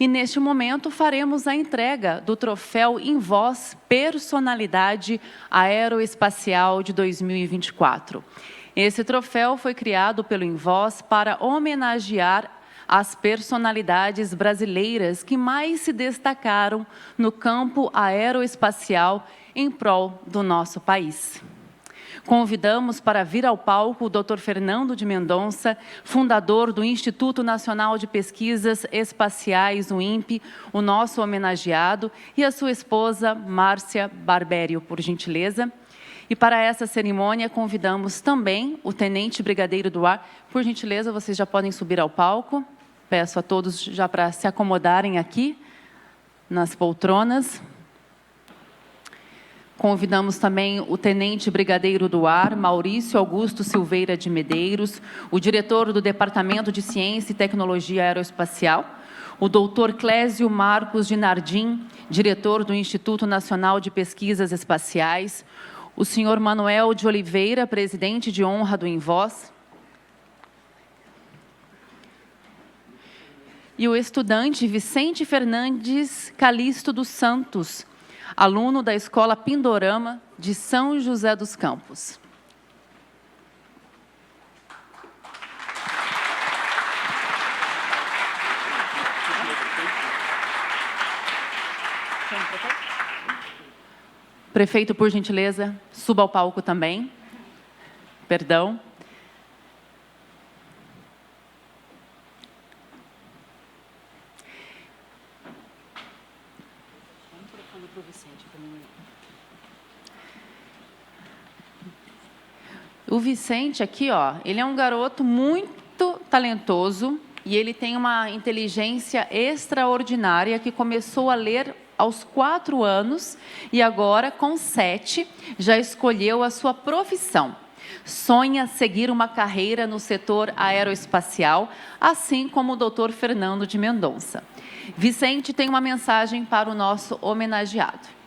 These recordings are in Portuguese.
neste momento faremos a entrega do troféu Invoz Personalidade Aeroespacial de 2024. Esse troféu foi criado pelo Invoz para homenagear as personalidades brasileiras que mais se destacaram no campo aeroespacial em prol do nosso país. Convidamos para vir ao palco o Dr. Fernando de Mendonça, fundador do Instituto Nacional de Pesquisas Espaciais, o INPE, o nosso homenageado, e a sua esposa, Márcia Barbério, por gentileza. E para essa cerimônia, convidamos também o Tenente Brigadeiro do Ar. Por gentileza, vocês já podem subir ao palco. Peço a todos já para se acomodarem aqui, nas poltronas. Convidamos também o Tenente Brigadeiro do Ar, Maurício Augusto Silveira de Medeiros, o diretor do Departamento de Ciência e Tecnologia Aeroespacial, o doutor Clésio Marcos de Nardim, diretor do Instituto Nacional de Pesquisas Espaciais, o senhor Manuel de Oliveira, presidente de honra do Invoz, e o estudante Vicente Fernandes Calixto dos Santos, aluno da Escola Pindorama de São José dos Campos. Prefeito, por gentileza, suba ao palco também. Perdão. O Vicente aqui, ó, ele é um garoto muito talentoso e ele tem uma inteligência extraordinária que começou a ler aos 4 anos e agora, com 7, já escolheu a sua profissão. Sonha seguir uma carreira no setor aeroespacial, assim como o Dr. Fernando de Mendonça. Vicente tem uma mensagem para o nosso homenageado.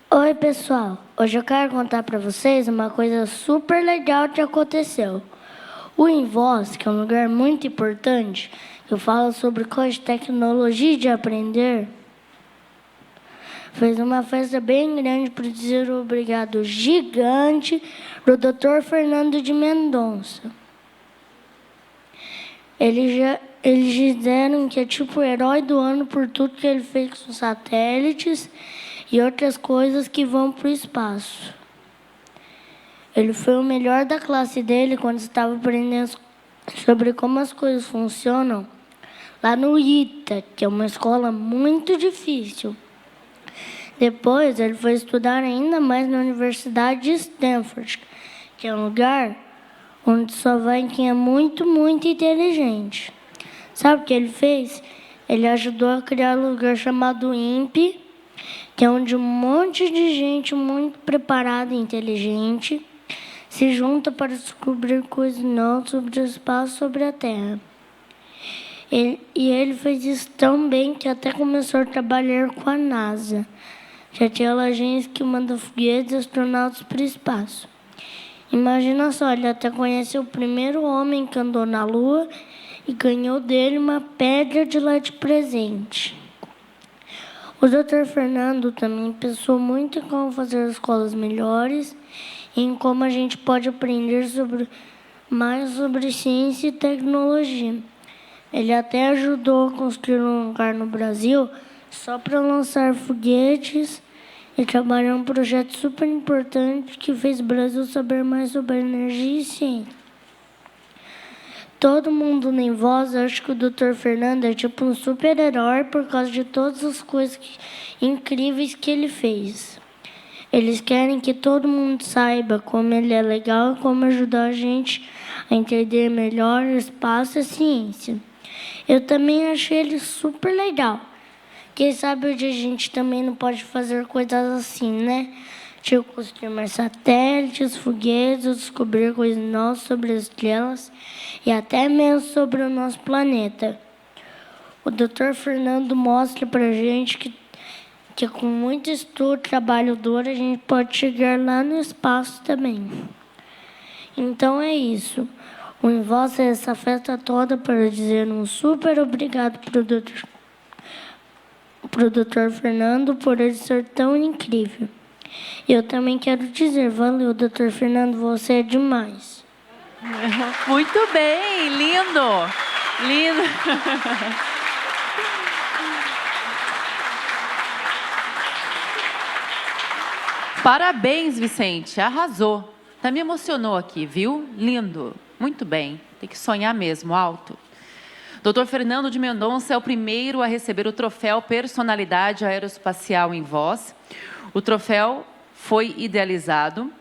Oi, pessoal. Hoje eu quero contar para vocês uma coisa super legal que aconteceu. O Invoz, que é um lugar muito importante, que fala sobre coisas de tecnologia e de aprender, fez uma festa bem grande para dizer obrigado gigante para o Dr. Fernando de Mendonça. Eles disseram que é tipo o herói do ano por tudo que ele fez com satélites e outras coisas que vão para o espaço. Ele foi o melhor da classe dele quando estava aprendendo sobre como as coisas funcionam lá no ITA, que é uma escola muito difícil. Depois, ele foi estudar ainda mais na Universidade de Stanford, que é um lugar onde só vai quem é muito, muito inteligente. Sabe o que ele fez? Ele ajudou a criar um lugar chamado INPE, que é onde um monte de gente muito preparada e inteligente se junta para descobrir coisas novas sobre o espaço, sobre a Terra. Ele fez isso tão bem que até começou a trabalhar com a NASA, que é aquela agência que manda foguetes e astronautas para o espaço. Imagina só, ele até conheceu o primeiro homem que andou na Lua e ganhou dele uma pedra de lá de presente. O Dr. Fernando também pensou muito em como fazer escolas melhores e em como a gente pode aprender mais sobre ciência e tecnologia. Ele até ajudou a construir um lugar no Brasil só para lançar foguetes e trabalhou em um projeto super importante que fez o Brasil saber mais sobre energia e ciência. Todo mundo no Invoz acha que o Dr. Fernando é tipo um super-herói por causa de todas as coisas incríveis que ele fez. Eles querem que todo mundo saiba como ele é legal e como ajudar a gente a entender melhor o espaço e a ciência. Eu também achei ele super legal. Quem sabe hoje a gente também não pode fazer coisas assim, né? Tipo construir satélites, foguetes, descobrir coisas novas sobre as estrelas e até mesmo sobre o nosso planeta. O Dr. Fernando mostra para a gente que com muito estudo, trabalho duro, a gente pode chegar lá no espaço também. Então é isso. O Invoz é essa festa toda para dizer um super obrigado pro Dr. Fernando por ele ser tão incrível. Eu também quero dizer, valeu, Dr. Fernando, você é demais. Muito bem, lindo, lindo. Parabéns, Vicente, arrasou. Até me emocionou aqui, viu? Lindo, muito bem. Tem que sonhar mesmo, alto. Dr. Fernando de Mendonça é o primeiro a receber o troféu Personalidade Aeroespacial Invoz. O troféu foi idealizado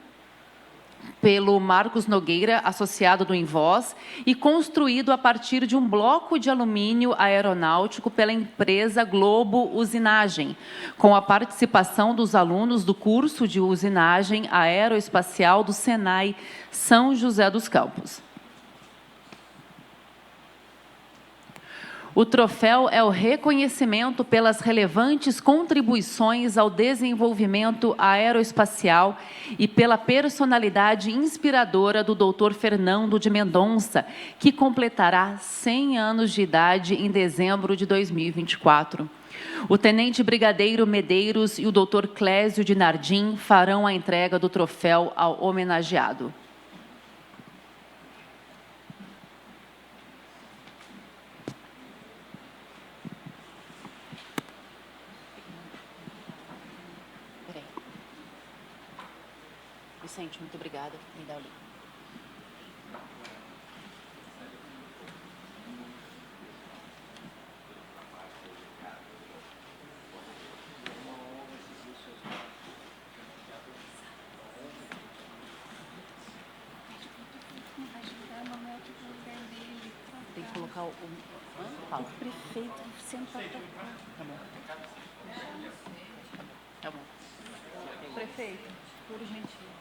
pelo Marcos Nogueira, associado do Invoz, e construído a partir de um bloco de alumínio aeronáutico pela empresa Globo Usinagem, com a participação dos alunos do curso de usinagem aeroespacial do Senai São José dos Campos. O troféu é o reconhecimento pelas relevantes contribuições ao desenvolvimento aeroespacial e pela personalidade inspiradora do Dr. Fernando de Mendonça, que completará 100 anos de idade em dezembro de 2024. O Tenente Brigadeiro Medeiros e o Dr. Clésio de Nardim farão a entrega do troféu ao homenageado. Vicente, muito obrigada. Me dá o link. Tem que colocar o... Fala. O prefeito senta para cá. Tá bom. Tá bom. Prefeito, por gentileza.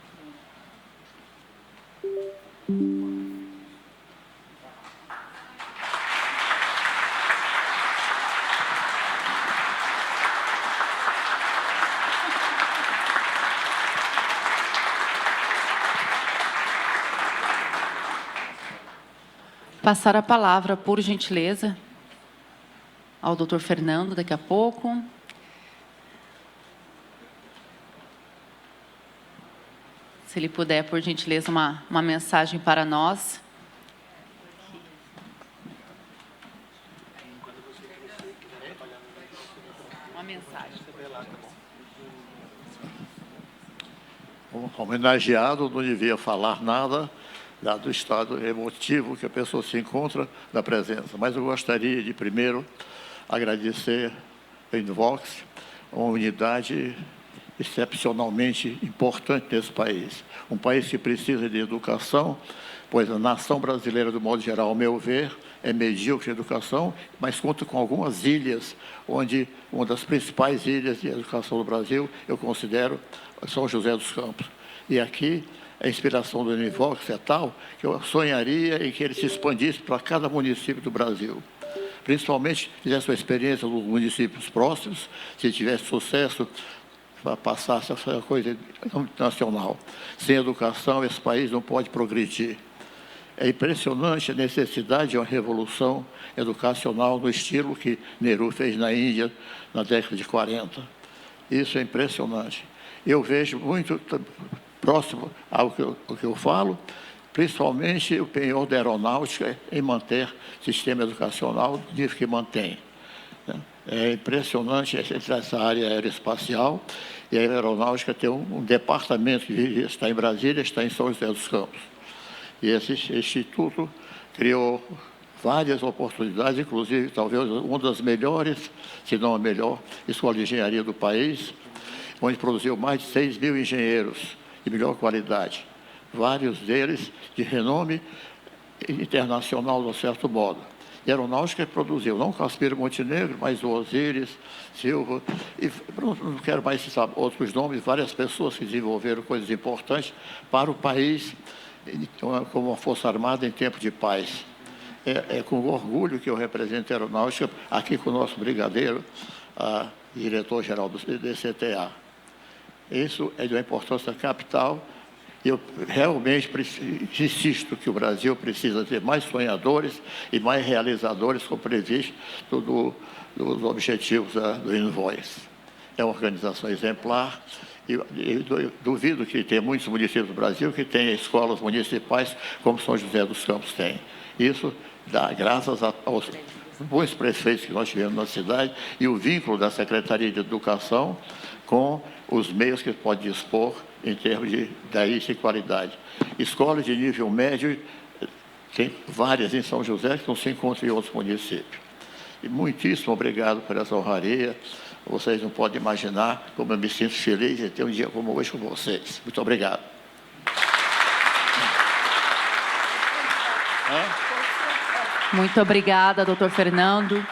Passar a palavra, por gentileza, ao Dr. Fernando, daqui a pouco. Se ele puder, por gentileza, uma mensagem para nós. Uma mensagem. O homenageado não devia falar nada, dado o estado emotivo que a pessoa se encontra na presença. Mas eu gostaria de, primeiro, agradecer a Invox, uma unidade excepcionalmente importante nesse país. Um país que precisa de educação, pois a nação brasileira, do modo geral, ao meu ver, é medíocre em educação, mas conta com algumas ilhas, onde uma das principais ilhas de educação do Brasil, eu considero São José dos Campos. E aqui, a inspiração do Univox é tal que eu sonharia em que ele se expandisse para cada município do Brasil. Principalmente, fizesse uma experiência nos municípios próximos, se tivesse sucesso, passasse essa coisa nacional. Sem educação, esse país não pode progredir. É impressionante a necessidade de uma revolução educacional no estilo que Nehru fez na Índia na década de 40. Isso é impressionante. Eu vejo muito próximo ao que eu falo, principalmente o penhor da aeronáutica em manter o sistema educacional do nível que mantém. É impressionante essa área aeroespacial, e a aeronáutica tem um departamento que está em Brasília, está em São José dos Campos. E esse instituto criou várias oportunidades, inclusive talvez uma das melhores, se não a melhor, escola de engenharia do país, onde produziu mais de 6 mil engenheiros de melhor qualidade, vários deles de renome internacional, de um certo modo. E a aeronáutica produziu, não Caspiro Montenegro, mas o Osíris, Silva, e não quero mais citar outros nomes, várias pessoas que desenvolveram coisas importantes para o país, como uma força armada em tempo de paz. É com orgulho que eu represento a aeronáutica, aqui com o nosso brigadeiro, diretor-geral do DCTA. Isso é de uma importância capital Eu realmente insisto que o Brasil precisa ter mais sonhadores e mais realizadores, como previsto dos objetivos do Invoice. É uma organização exemplar e duvido que tenha muitos municípios do Brasil que tenham escolas municipais como São José dos Campos tem. Isso dá graças aos bons prefeitos que nós tivemos na cidade e o vínculo da Secretaria de Educação com os meios que pode dispor em termos de e qualidade. Escolas de nível médio, tem várias em São José que não se encontram em outros municípios. E muitíssimo obrigado por essa honraria. Vocês não podem imaginar como eu me sinto feliz de ter um dia como hoje com vocês. Muito obrigado. Muito obrigada, doutor Fernando.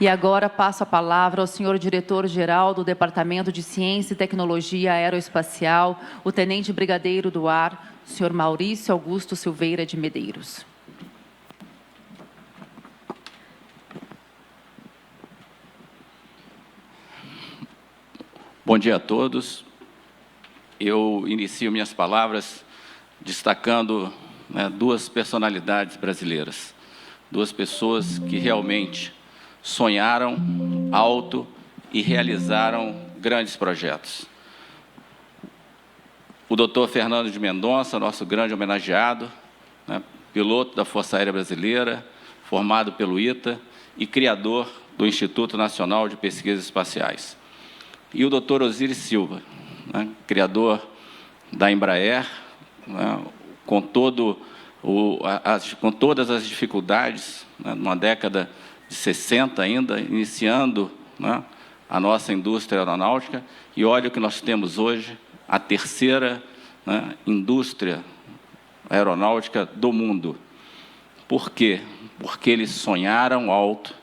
E agora passo a palavra ao senhor diretor-geral do Departamento de Ciência e Tecnologia Aeroespacial, o Tenente Brigadeiro do Ar, senhor Maurício Augusto Silveira de Medeiros. Bom dia a todos. Eu inicio minhas palavras destacando duas personalidades brasileiras, duas pessoas que realmente sonharam alto e realizaram grandes projetos. O doutor Fernando de Mendonça, nosso grande homenageado, piloto da Força Aérea Brasileira, formado pelo ITA e criador do Instituto Nacional de Pesquisas Espaciais. E o doutor Osiris Silva, criador da Embraer, com todas as dificuldades, numa década de 60 ainda, iniciando a nossa indústria aeronáutica, e olha o que nós temos hoje, a terceira indústria aeronáutica do mundo. Por quê? Porque eles sonharam alto,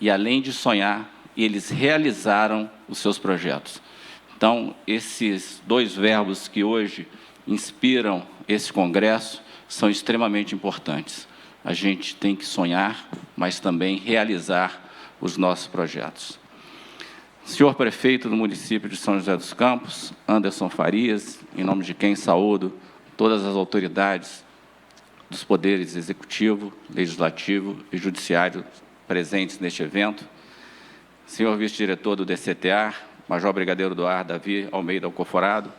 e além de sonhar, eles realizaram os seus projetos. Então, esses dois verbos que hoje inspiram esse congresso são extremamente importantes. A gente tem que sonhar, mas também realizar os nossos projetos. Senhor Prefeito do município de São José dos Campos, Anderson Farias, em nome de quem saúdo todas as autoridades dos poderes executivo, legislativo e judiciário presentes neste evento, senhor vice-diretor do DCTA, Major Brigadeiro do Ar Davi Almeida Alcoforado,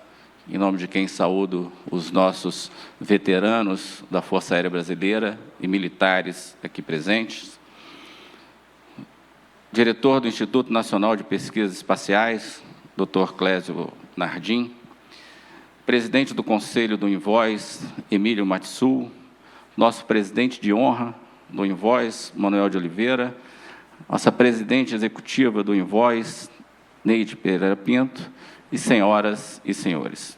em nome de quem saúdo os nossos veteranos da Força Aérea Brasileira e militares aqui presentes, diretor do Instituto Nacional de Pesquisas Espaciais, Dr. Clésio Nardim, presidente do Conselho do Invoice, Emílio Matsul, nosso presidente de honra do Invoice, Manuel de Oliveira, nossa presidente executiva do Invoice, Neide Pereira Pinto, e senhoras e senhores.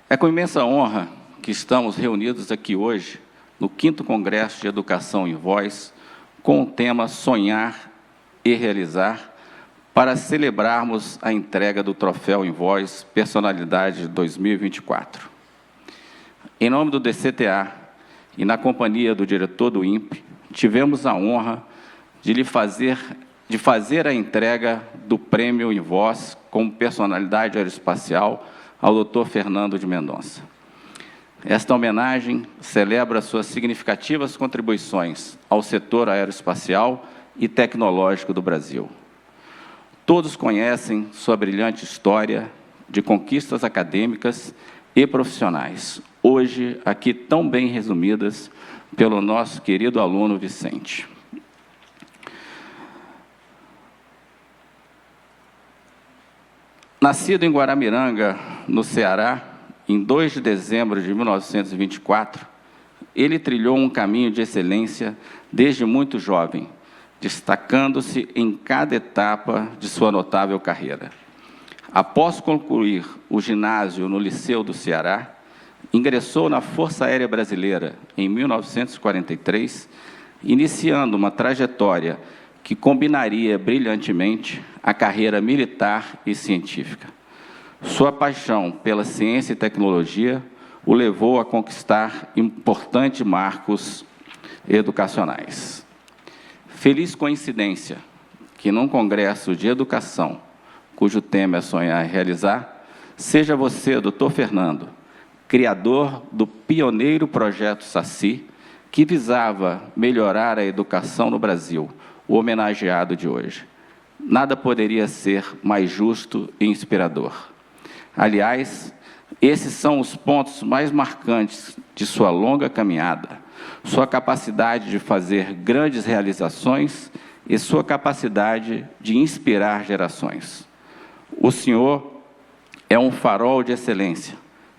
É com imensa honra que estamos reunidos aqui hoje, no 5º Congresso de Educação Invoice, com o tema Sonhar e Realizar, para celebrarmos a entrega do Troféu Invoice Personalidade 2024. Em nome do DCTA e na companhia do diretor do INPE, tivemos a honra de fazer a entrega do Prêmio Invoice como personalidade aeroespacial ao Dr. Fernando de Mendonça. Esta homenagem celebra suas significativas contribuições ao setor aeroespacial e tecnológico do Brasil. Todos conhecem sua brilhante história de conquistas acadêmicas e profissionais, hoje aqui tão bem resumidas pelo nosso querido aluno Vicente. Nascido em Guaramiranga, no Ceará, em 2 de dezembro de 1924, ele trilhou um caminho de excelência desde muito jovem, destacando-se em cada etapa de sua notável carreira. Após concluir o ginásio no Liceu do Ceará, ingressou na Força Aérea Brasileira em 1943, iniciando uma trajetória que combinaria brilhantemente a carreira militar e científica. Sua paixão pela ciência e tecnologia o levou a conquistar importantes marcos educacionais. Feliz coincidência que, num congresso de educação, cujo tema é sonhar e realizar, seja você, doutor Fernando, criador do pioneiro projeto Saci, que visava melhorar a educação no Brasil, o homenageado de hoje. Nada poderia ser mais justo e inspirador. Aliás, esses são os pontos mais marcantes de sua longa caminhada, sua capacidade de fazer grandes realizações e sua capacidade de inspirar gerações. O senhor é um farol de excelência,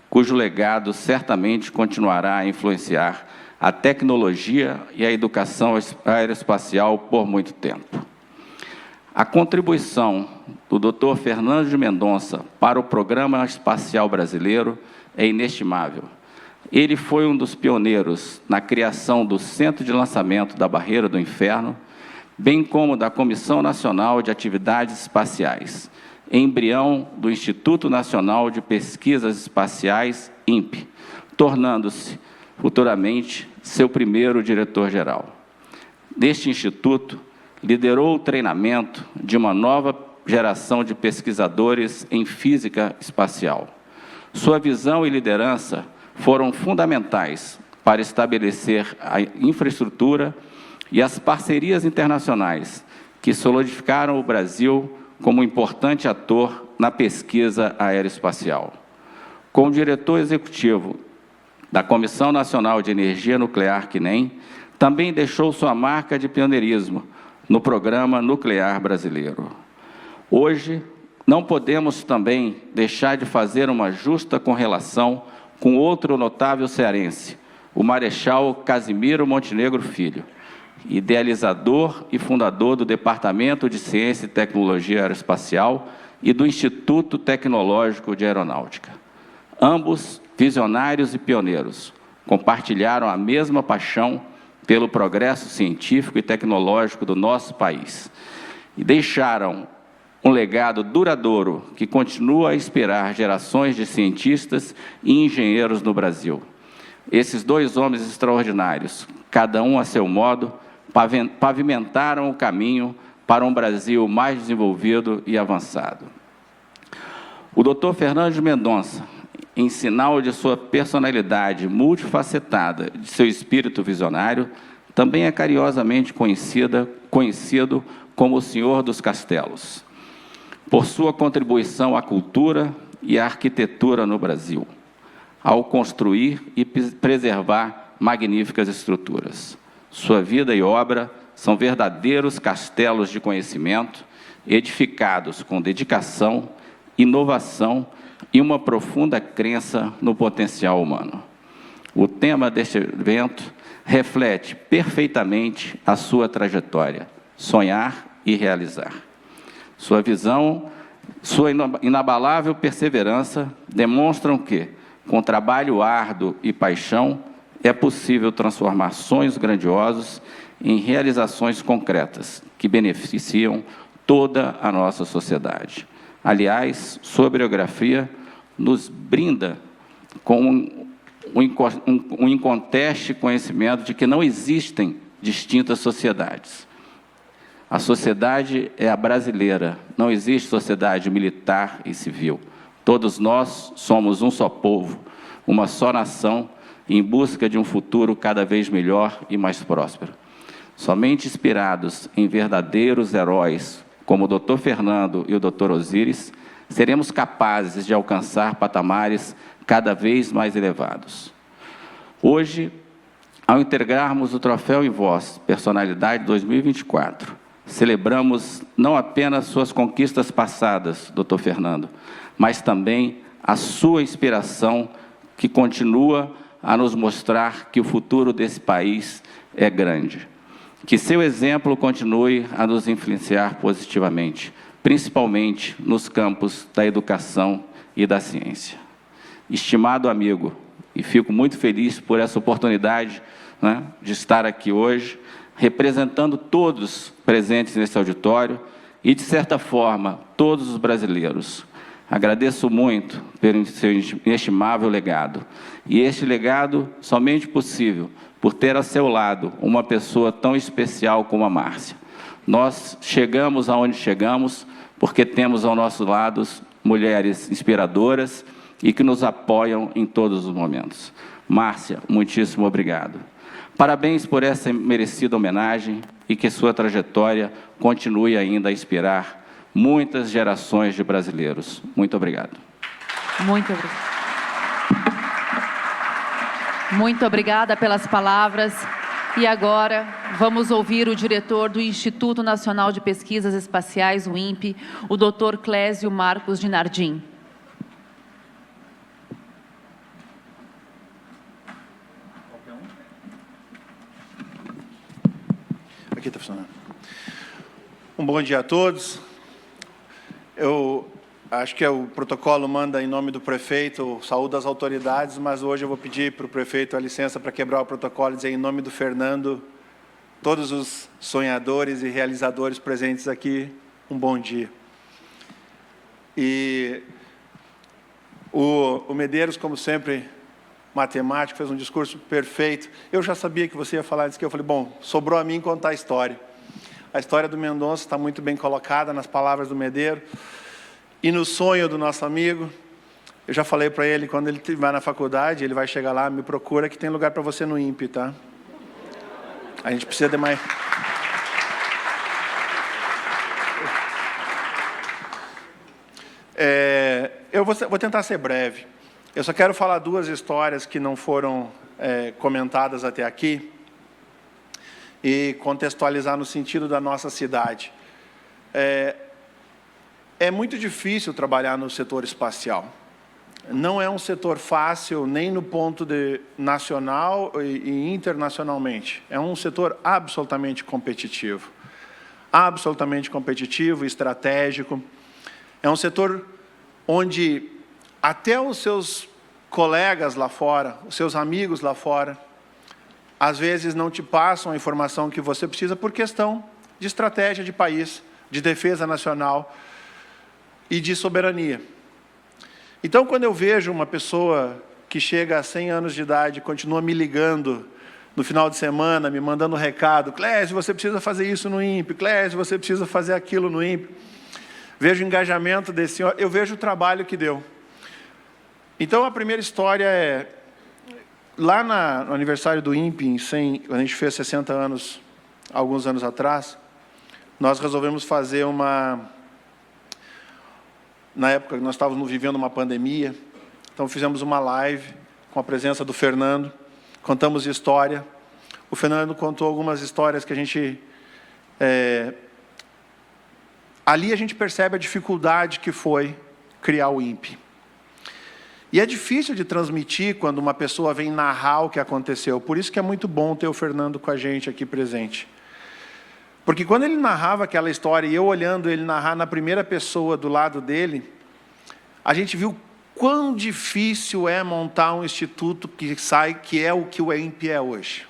cujo legado certamente continuará a influenciar a tecnologia e a educação aeroespacial por muito tempo. A contribuição do Dr. Fernando de Mendonça para o Programa Espacial Brasileiro é inestimável. Ele foi um dos pioneiros na criação do Centro de Lançamento da Barreira do Inferno, bem como da Comissão Nacional de Atividades Espaciais, embrião do Instituto Nacional de Pesquisas Espaciais, INPE, tornando-se, futuramente, seu primeiro diretor-geral. Deste instituto, liderou o treinamento de uma nova geração de pesquisadores em física espacial. Sua visão e liderança foram fundamentais para estabelecer a infraestrutura e as parcerias internacionais que solidificaram o Brasil como importante ator na pesquisa aeroespacial. Como diretor executivo da Comissão Nacional de Energia Nuclear, CNEM, também deixou sua marca de pioneirismo no Programa Nuclear Brasileiro. Hoje, não podemos também deixar de fazer uma justa correlação com outro notável cearense, o Marechal Casimiro Montenegro Filho, idealizador e fundador do Departamento de Ciência e Tecnologia Aeroespacial e do Instituto Tecnológico de Aeronáutica. Ambos, visionários e pioneiros, compartilharam a mesma paixão pelo progresso científico e tecnológico do nosso país e deixaram um legado duradouro que continua a inspirar gerações de cientistas e engenheiros no Brasil. Esses dois homens extraordinários, cada um a seu modo, pavimentaram o caminho para um Brasil mais desenvolvido e avançado. O Dr. Fernando de Mendonça, em sinal de sua personalidade multifacetada, de seu espírito visionário, também é carinhosamente conhecido como o Senhor dos Castelos, por sua contribuição à cultura e à arquitetura no Brasil, ao construir e preservar magníficas estruturas. Sua vida e obra são verdadeiros castelos de conhecimento, edificados com dedicação, inovação e uma profunda crença no potencial humano. O tema deste evento reflete perfeitamente a sua trajetória, sonhar e realizar. Sua visão, sua inabalável perseverança demonstram que, com trabalho árduo e paixão, é possível transformar sonhos grandiosos em realizações concretas que beneficiam toda a nossa sociedade. Aliás, sua biografia nos brinda com um inconteste conhecimento de que não existem distintas sociedades. A sociedade é a brasileira, não existe sociedade militar e civil. Todos nós somos um só povo, uma só nação, em busca de um futuro cada vez melhor e mais próspero. Somente inspirados em verdadeiros heróis, como o Dr. Fernando e o Dr. Osíris, seremos capazes de alcançar patamares cada vez mais elevados. Hoje, ao integrarmos o Troféu em Voz Personalidade 2024, celebramos não apenas suas conquistas passadas, Dr. Fernando, mas também a sua inspiração, que continua a nos mostrar que o futuro desse país é grande. Que seu exemplo continue a nos influenciar positivamente, principalmente nos campos da educação e da ciência. Estimado amigo, e fico muito feliz por essa oportunidade, né, de estar aqui hoje, representando todos presentes nesse auditório e, de certa forma, todos os brasileiros. Agradeço muito pelo seu inestimável legado. E este legado somente possível por ter a seu lado uma pessoa tão especial como a Márcia. Nós chegamos aonde chegamos porque temos ao nosso lado mulheres inspiradoras e que nos apoiam em todos os momentos. Márcia, muitíssimo obrigado. Parabéns por essa merecida homenagem e que sua trajetória continue ainda a inspirar muitas gerações de brasileiros. Muito obrigado. Muito obrigada. Muito obrigada pelas palavras. E agora vamos ouvir o diretor do Instituto Nacional de Pesquisas Espaciais, o INPE, o Dr. Clésio Marcos de Nardim. Aqui está funcionando. Um bom dia a todos. Eu acho que o protocolo manda em nome do prefeito, saúde às autoridades, mas hoje eu vou pedir para o prefeito a licença para quebrar o protocolo e dizer em nome do Fernando, todos os sonhadores e realizadores presentes aqui, um bom dia. E o Medeiros, como sempre, matemático, fez um discurso perfeito. Eu já sabia que você ia falar isso, que eu falei, bom, sobrou a mim contar a história. A história do Mendonça está muito bem colocada nas palavras do Medeiro. E no sonho do nosso amigo, eu já falei para ele, quando ele estiver na faculdade, ele vai chegar lá, me procura que tem lugar para você no INPE, tá? A gente precisa de mais... Eu vou tentar ser breve. Eu só quero falar duas histórias que não foram comentadas até aqui e contextualizar no sentido da nossa cidade. É muito difícil trabalhar no setor espacial. Não é um setor fácil, nem no ponto de nacional e internacionalmente. É um setor absolutamente competitivo. Absolutamente competitivo, estratégico. É um setor onde até os seus colegas lá fora, os seus amigos lá fora, às vezes não te passam a informação que você precisa por questão de estratégia de país, de defesa nacional e de soberania. Então, quando eu vejo uma pessoa que chega a 100 anos de idade, continua me ligando no final de semana, me mandando um recado, Clésio, você precisa fazer isso no INPE, Clésio, você precisa fazer aquilo no INPE. Vejo o engajamento desse senhor, eu vejo o trabalho que deu. Então, a primeira história é, lá no aniversário do INPE, quando a gente fez 60 anos, alguns anos atrás, nós resolvemos fazer na época, nós estávamos vivendo uma pandemia, então fizemos uma live com a presença do Fernando, contamos história. O Fernando contou algumas histórias que a gente... ali a gente percebe a dificuldade que foi criar o INPE. E é difícil de transmitir quando uma pessoa vem narrar o que aconteceu. Por isso que é muito bom ter o Fernando com a gente aqui presente. Porque quando ele narrava aquela história, e eu olhando ele narrar na primeira pessoa do lado dele, a gente viu quão difícil é montar um instituto que é o que o INPE é hoje.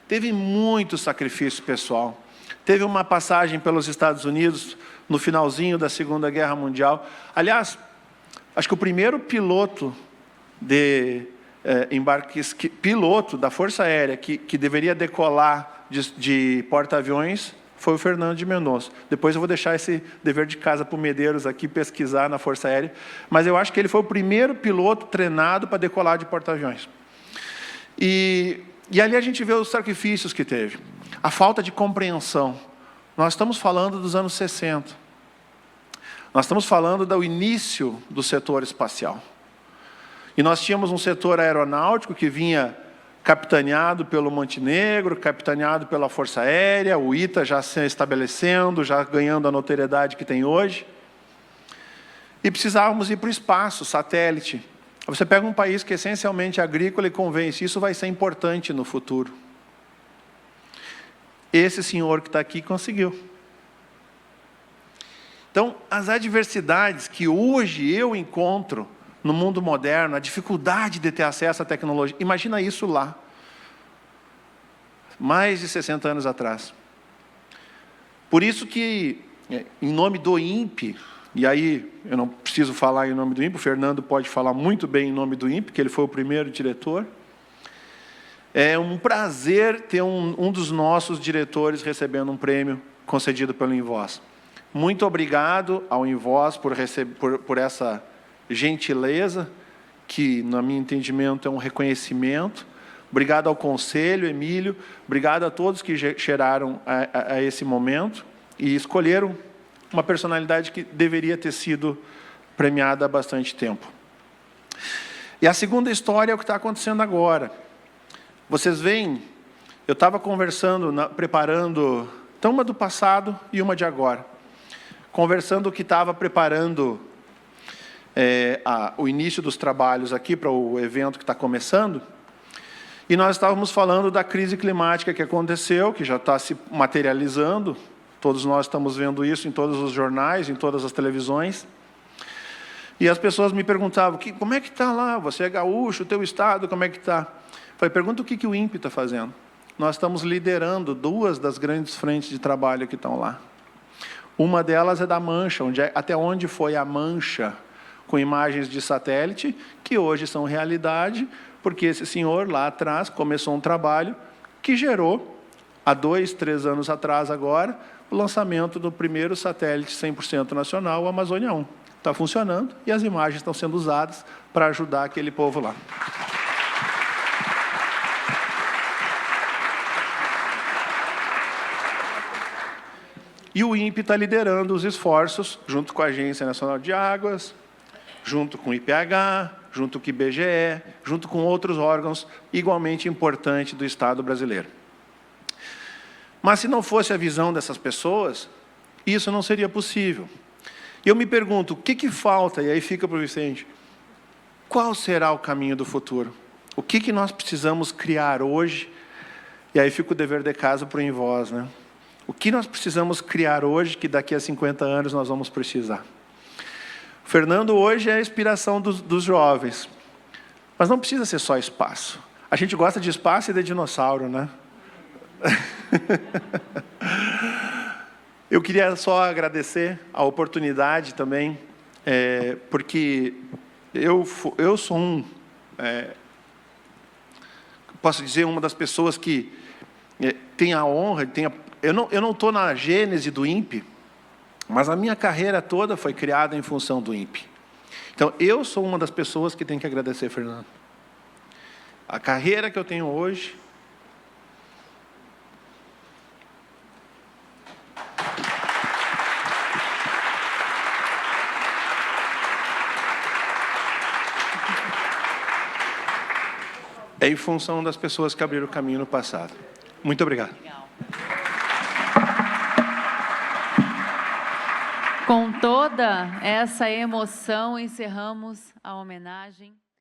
Teve muito sacrifício pessoal. Teve uma passagem pelos Estados Unidos, no finalzinho da Segunda Guerra Mundial. Aliás, acho que o primeiro piloto piloto da Força Aérea que deveria decolar de porta-aviões foi o Fernando de Mendonça. Depois eu vou deixar esse dever de casa para o Medeiros aqui pesquisar na Força Aérea, mas eu acho que ele foi o primeiro piloto treinado para decolar de porta-aviões. E ali a gente vê os sacrifícios que teve, a falta de compreensão. Nós estamos falando dos anos 60. Nós estamos falando do início do setor espacial. E nós tínhamos um setor aeronáutico que vinha capitaneado pelo Montenegro, capitaneado pela Força Aérea, o ITA já se estabelecendo, já ganhando a notoriedade que tem hoje. E precisávamos ir para o espaço, satélite. Você pega um país que é essencialmente agrícola e convence, isso vai ser importante no futuro. Esse senhor que está aqui conseguiu. Então, as adversidades que hoje eu encontro no mundo moderno, a dificuldade de ter acesso à tecnologia, imagina isso lá, mais de 60 anos atrás. Por isso que, em nome do INPE, e aí eu não preciso falar em nome do INPE, o Fernando pode falar muito bem em nome do INPE, porque ele foi o primeiro diretor, é um prazer ter um dos nossos diretores recebendo um prêmio concedido pelo Invoz. Muito obrigado ao Invoz por essa gentileza, que, no meu entendimento, é um reconhecimento. Obrigado ao Conselho, Emílio, obrigado a todos que chegaram a esse momento e escolheram uma personalidade que deveria ter sido premiada há bastante tempo. E a segunda história é o que está acontecendo agora. Vocês veem, eu estava conversando, preparando, então uma do passado e uma de agora. Conversando o que estava preparando o início dos trabalhos aqui para o evento que está começando. E nós estávamos falando da crise climática que aconteceu, que já está se materializando. Todos nós estamos vendo isso em todos os jornais, em todas as televisões. E as pessoas me perguntavam, como é que está lá? Você é gaúcho, o teu estado, como é que está? Falei, pergunta o que o INPE está fazendo. Nós estamos liderando 2 das grandes frentes de trabalho que estão lá. Uma delas é da Mancha, até onde foi a Mancha, com imagens de satélite, que hoje são realidade, porque esse senhor lá atrás começou um trabalho que gerou, há 2, 3 anos atrás agora, o lançamento do primeiro satélite 100% nacional, o Amazônia 1. Está funcionando e as imagens estão sendo usadas para ajudar aquele povo lá. E o INPE está liderando os esforços, junto com a Agência Nacional de Águas, junto com o IPH, junto com o IBGE, junto com outros órgãos igualmente importantes do Estado brasileiro. Mas se não fosse a visão dessas pessoas, isso não seria possível. E eu me pergunto, o que falta? E aí fica para o Vicente. Qual será o caminho do futuro? O que nós precisamos criar hoje? E aí fica o dever de casa para o Invoz, né? O que nós precisamos criar hoje, que daqui a 50 anos nós vamos precisar? O Fernando hoje é a inspiração dos jovens. Mas não precisa ser só espaço. A gente gosta de espaço e de dinossauro, né? Eu queria só agradecer a oportunidade também, porque eu sou posso dizer, uma das pessoas que tem a honra, eu não estou na gênese do INPE, mas a minha carreira toda foi criada em função do INPE. Então, eu sou uma das pessoas que tem que agradecer, Fernando. A carreira que eu tenho hoje... é em função das pessoas que abriram o caminho no passado. Muito obrigado. Legal. Com toda essa emoção, encerramos a homenagem.